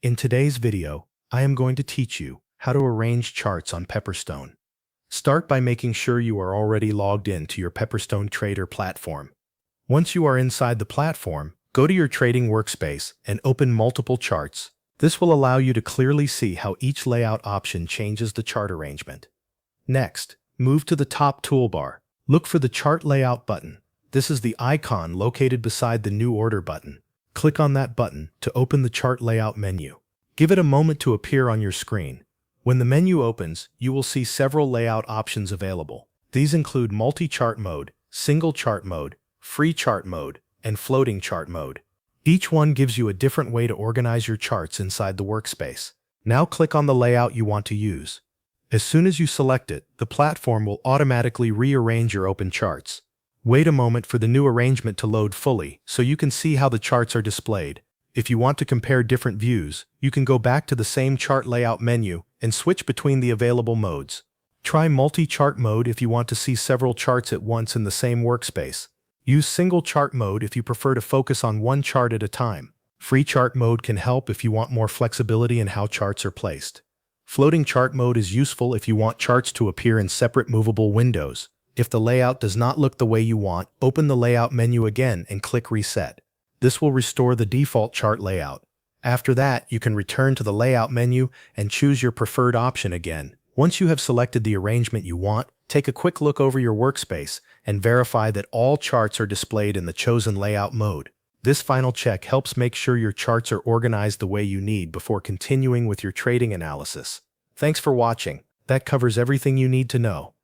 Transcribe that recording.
In today's video, I am going to teach you how to arrange charts on Pepperstone. Start by making sure you are already logged in to your Pepperstone Trader platform. Once you are inside the platform, go to your trading workspace and open multiple charts. This will allow you to clearly see how each layout option changes the chart arrangement. Next, move to the top toolbar. Look for the Chart Layout button. This is the icon located beside the New Order button. Click on that button to open the Chart Layout menu. Give it a moment to appear on your screen. When the menu opens, you will see several layout options available. These include multi-chart mode, single chart mode, free chart mode, and floating chart mode. Each one gives you a different way to organize your charts inside the workspace. Now click on the layout you want to use. As soon as you select it, the platform will automatically rearrange your open charts. Wait a moment for the new arrangement to load fully so you can see how the charts are displayed. If you want to compare different views, you can go back to the same chart layout menu and switch between the available modes. Try multi-chart mode if you want to see several charts at once in the same workspace. Use single chart mode if you prefer to focus on one chart at a time. Free chart mode can help if you want more flexibility in how charts are placed. Floating chart mode is useful if you want charts to appear in separate movable windows. If the layout does not look the way you want, open the layout menu again and click Reset. This will restore the default chart layout. After that, you can return to the layout menu and choose your preferred option again. Once you have selected the arrangement you want, take a quick look over your workspace and verify that all charts are displayed in the chosen layout mode. This final check helps make sure your charts are organized the way you need before continuing with your trading analysis. Thanks for watching. That covers everything you need to know.